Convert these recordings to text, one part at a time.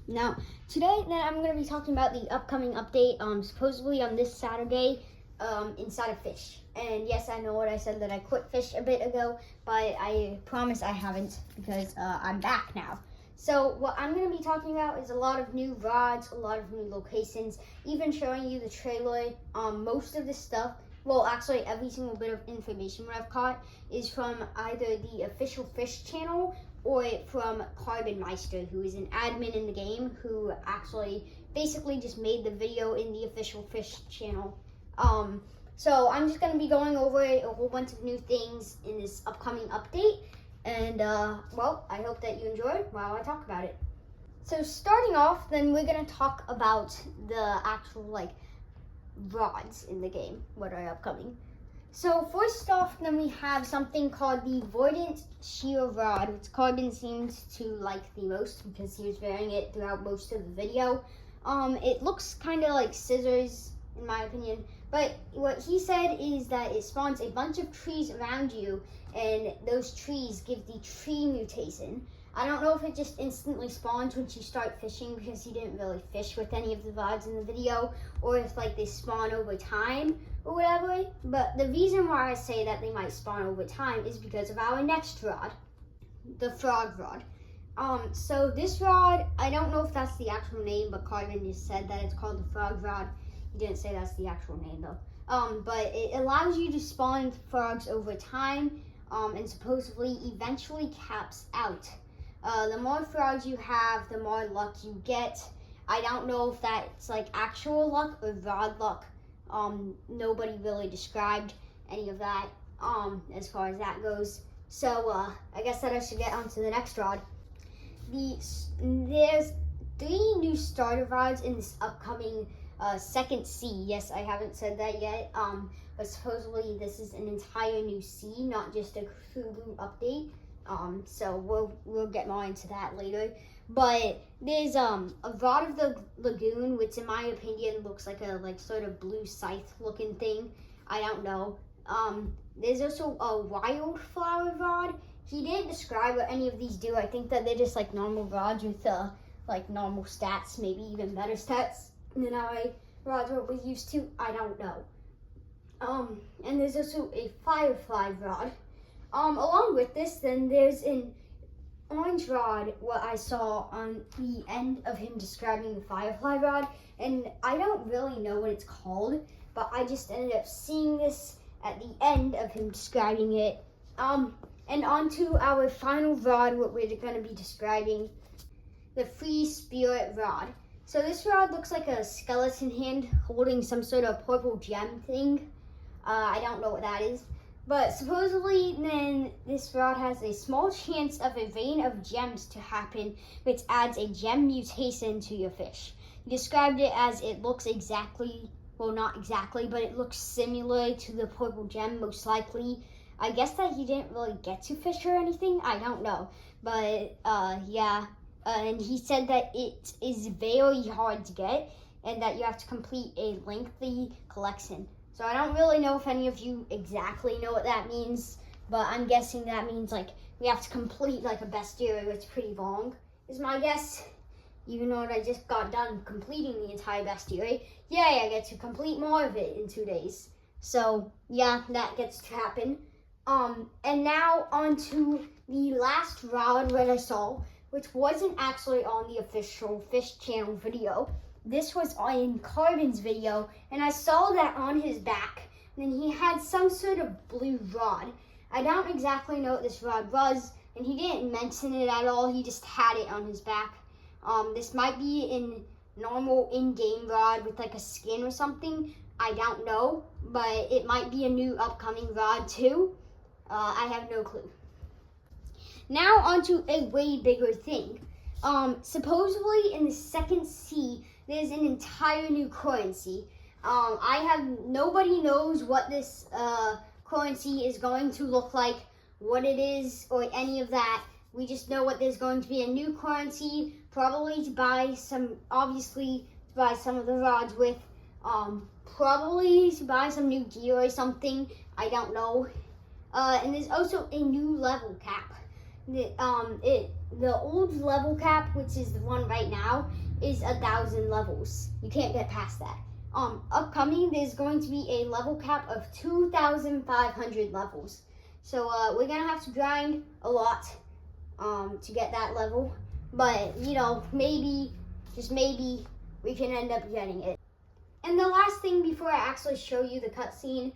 Now, today then I'm going to be talking about the upcoming update, supposedly on this Saturday, inside of Fish. And yes, I know what I said that I quit Fish a bit ago, but I promise I haven't because I'm back now. So what I'm going to be talking about is a lot of new rods, a lot of new locations, even showing you the trailer. Most of this stuff, well, actually every single bit of information that I've caught is from either the official Fish channel or from Carbon Meister, who is an admin in the game, who actually basically just made the video in the official Fish channel. So I'm just going to be going over a whole bunch of new things in this upcoming update. And, well, I hope that you enjoy while I talk about it. So starting off, then we're going to talk about the actual, rods in the game, what are upcoming. So first off, then we have something called the Verdant Shear Rod, which Carbon seems to like the most because he was wearing it throughout most of the video. It looks kind of like scissors, in my opinion, but what he said is that it spawns a bunch of trees around you, and those trees give the tree mutation. I don't know if it just instantly spawns once you start fishing because he didn't really fish with any of the rods in the video, or if they spawn over time or whatever. But the reason why I say that they might spawn over time is because of our next rod, the frog rod. So this rod, I don't know if that's the actual name, but Carbon just said that it's called the frog rod. He didn't say that's the actual name though. But it allows you to spawn frogs over time, and supposedly eventually caps out. The more frogs you have, the more luck you get. I don't know if that's actual luck or rod luck. Nobody really described any of that as far as that goes. So I guess that I should get on to the next rod. There's 3 new starter rods in this upcoming SECOND Sea. Yes, I haven't said that yet, but supposedly this is an entire new sea, not just a Cthulhu update. So we'll get more into that later. But there's a rod of the lagoon, which in my opinion looks like a sort of blue scythe looking thing. I don't know. There's also a wildflower rod. He didn't describe what any of these do. I think that they're just normal rods with normal stats, maybe even better stats than our rods what we're used to. I don't know. And there's also a firefly rod. Along with this, then there's an orange rod, what I saw on the end of him describing the firefly rod, and I don't really know what it's called, but I just ended up seeing this at the end of him describing it. And on to our final rod, what we're going to be describing, the Free Spirit rod. So this rod looks like a skeleton hand holding some sort of purple gem thing. I don't know what that is. But supposedly, then, this rod has a small chance of a rain of gems to happen, which adds a gem mutation to your fish. He described it as it looks exactly, well, not exactly, but it looks similar to the purple gem, most likely. I guess that he didn't really get to fish or anything. I don't know. But, yeah. And he said that it is very hard to get and that you have to complete a lengthy collection. So I don't really know if any of you exactly know what that means, but I'm guessing that means we have to complete a bestiary that's pretty long, is my guess. Even though I just got done completing the entire bestiary, yay, I get to complete more of it in 2 days. So yeah, that gets to happen. And now on to the last rod that I saw, which wasn't actually on the official Fish channel video. This was in Carbon's video, and I saw that on his back. And he had some sort of blue rod. I don't exactly know what this rod was, and he didn't mention it at all. He just had it on his back. This might be a normal in-game rod with a skin or something. I don't know, but it might be a new upcoming rod too. I have no clue. Now onto a way bigger thing. Supposedly in the SECOND Sea, there's an entire new currency. Nobody knows what this currency is going to look like, what it is, or any of that. We just know what there's going to be a new currency, probably to buy some, obviously to buy some of the rods with, probably to buy some new gear or something. I don't know. And there's also a new level cap. the old level cap, which is the one right now, is 1,000 levels. You can't get past that. Upcoming, there's going to be a level cap of 2,500 levels. So we're gonna have to grind a lot to get that level. But you know, maybe, just maybe, we can end up getting it. And the last thing before I actually show you the cutscene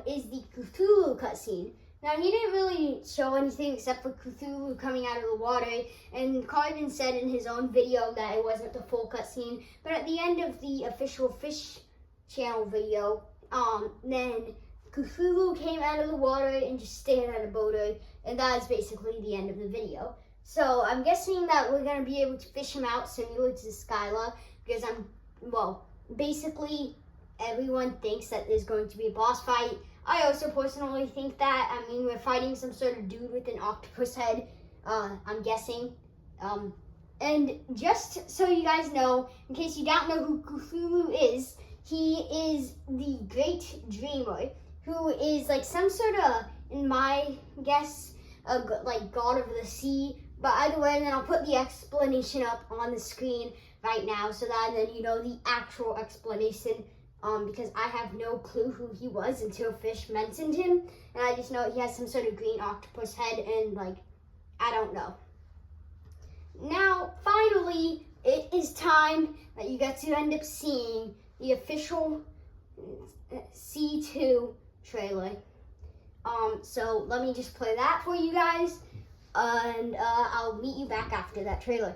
is the Cthulhu cutscene. Now, he didn't really show anything except for Cthulhu coming out of the water, and Carvin said in his own video that it wasn't the full cutscene, but at the end of the official Fish channel video, then Cthulhu came out of the water and just stared at a boater, and that is basically the end of the video. So, I'm guessing that we're going to be able to fish him out similar to Skyla, because basically, everyone thinks that there's going to be a boss fight. I also personally think that. I mean, we're fighting some sort of dude with an octopus head, I'm guessing. And just so you guys know, in case you don't know who Cthulhu is, he is the Great Dreamer, who is like some sort of, in my guess, like god of the sea. But either way, then I'll put the explanation up on the screen right now so that then you know the actual explanation. Because I have no clue who he was until Fish mentioned him, and I just know he has some sort of green octopus head, and like, I don't know. Now, finally, it is time that you get to end up seeing the official C2 trailer. So let me just play that for you guys, and I'll meet you back after that trailer.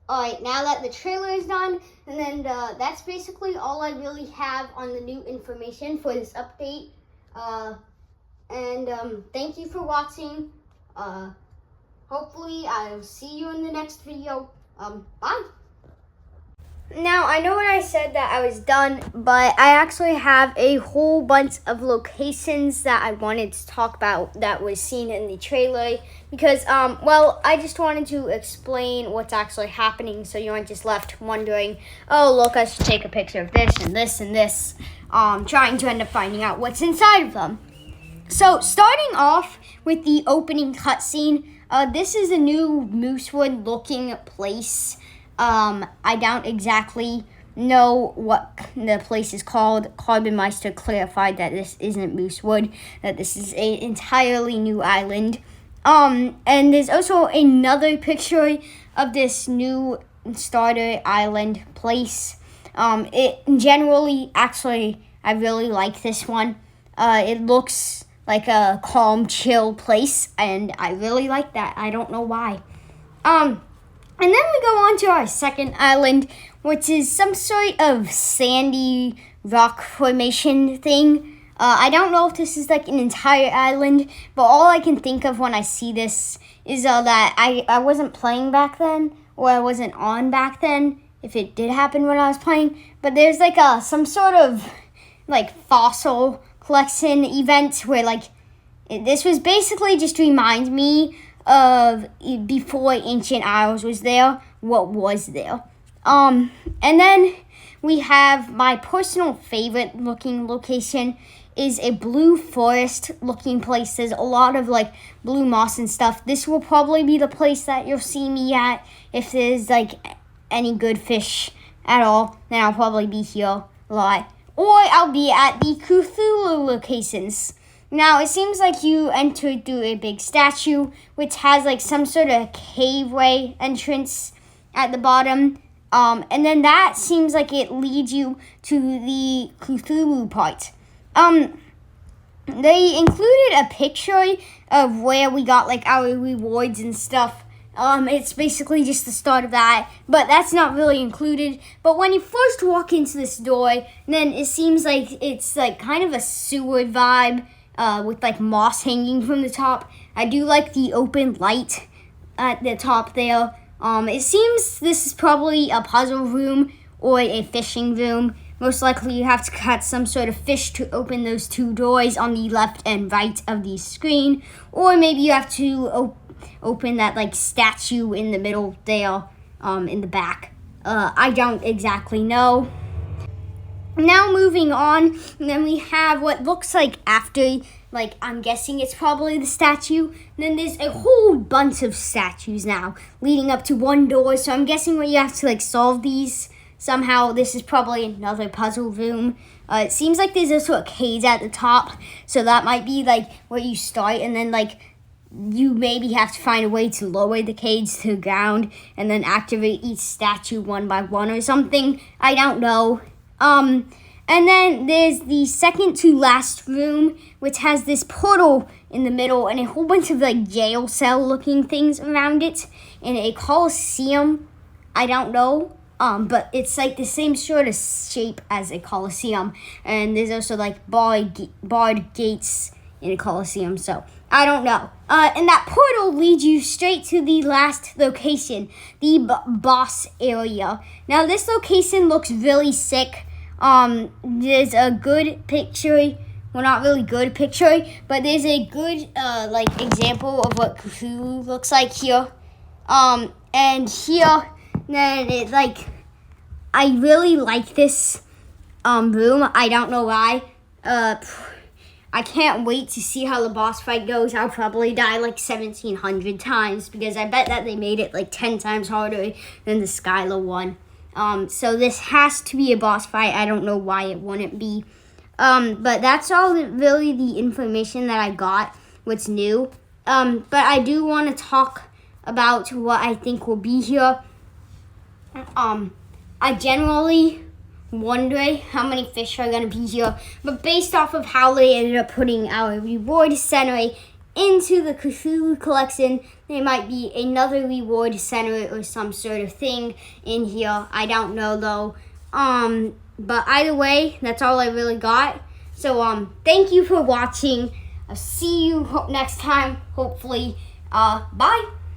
Alright, now that the trailer is done, and then that's basically all I really have on the new information for this update. Thank you for watching. Hopefully I'll see you in the next video. Bye! Now, I know when I said that I was done, but I actually have a whole bunch of locations that I wanted to talk about that was seen in the trailer. Because, I just wanted to explain what's actually happening so you aren't just left wondering, oh, look, I should take a picture of this and this and this, trying to end up finding out what's inside of them. So, starting off with the opening cutscene, this is a new Moosewood-looking place. I don't exactly know what the place is called. Carbonmeister clarified that this isn't Moosewood, that this is an entirely new island. And there's also another picture of this new starter island place. It generally, actually, I really like this one. It looks like a calm, chill place, and I really like that. I don't know why. And then we go on to our second island, which is some sort of sandy rock formation thing. I don't know if this is like an entire island, but all I can think of when I see this is that I wasn't playing back then, or I wasn't on back then, if it did happen when I was playing. But there's like some sort of like fossil collection event where like, this was basically just to remind me of before Ancient Isles was there, what was there. And then we have my personal favorite looking location is a blue forest looking place. There's a lot of like blue moss and stuff. This will probably be the place that you'll see me at if there's like any good fish at all. Then I'll probably be here a lot. Or I'll be at the Cthulhu locations. Now, it seems like you entered through a big statue, which has like some sort of caveway entrance at the bottom. And then that seems like it leads you to the Cthulhu part. They included a picture of where we got like our rewards and stuff. It's basically just the start of that, but that's not really included. But when you first walk into this door, then it seems like it's like kind of a sewer vibe. With like moss hanging from the top. I do like the open light at the top there. It seems this is probably a puzzle room or a fishing room. Most likely you have to catch some sort of fish to open those two doors on the left and right of the screen. Or maybe you have to open that like statue in the middle there, in the back. I don't exactly know. Now moving on, then we have what looks like after, like I'm guessing it's probably the statue. And then there's a whole bunch of statues now leading up to one door. So I'm guessing where you have to like solve these somehow. This is probably another puzzle room. It seems like there's also a cage at the top. So that might be like where you start, and then like you maybe have to find a way to lower the cage to the ground and then activate each statue one by one or something. I don't know. And then there's the second to last room, which has this portal in the middle and a whole bunch of like jail cell looking things around it, and a coliseum. I don't know. But it's like the same sort of shape as a coliseum, and there's also like barred gates in a coliseum. So I don't know. And that portal leads you straight to the last location, the boss area. Now this location looks really sick. There's a good picture. Well, not really good picture, but there's a good like example of what CTHULHU looks like here. And here, then it like, I really like this room. I don't know why. I can't wait to see how the boss fight goes. I'll probably die like 1,700 times because I bet that they made it like 10 times harder than the Skylar one. So this has to be a boss fight. I don't know why it wouldn't be. But that's all really the information that I got, what's new. But I do want to talk about what I think will be here. I generally wonder how many fish are going to be here, but based off of how they ended up putting our reward center into the CTHULHU collection, there might be another reward center or some sort of thing in here. I don't know though. But either way, that's all I really got. So thank you for watching. I'll see you next time, hopefully. Bye.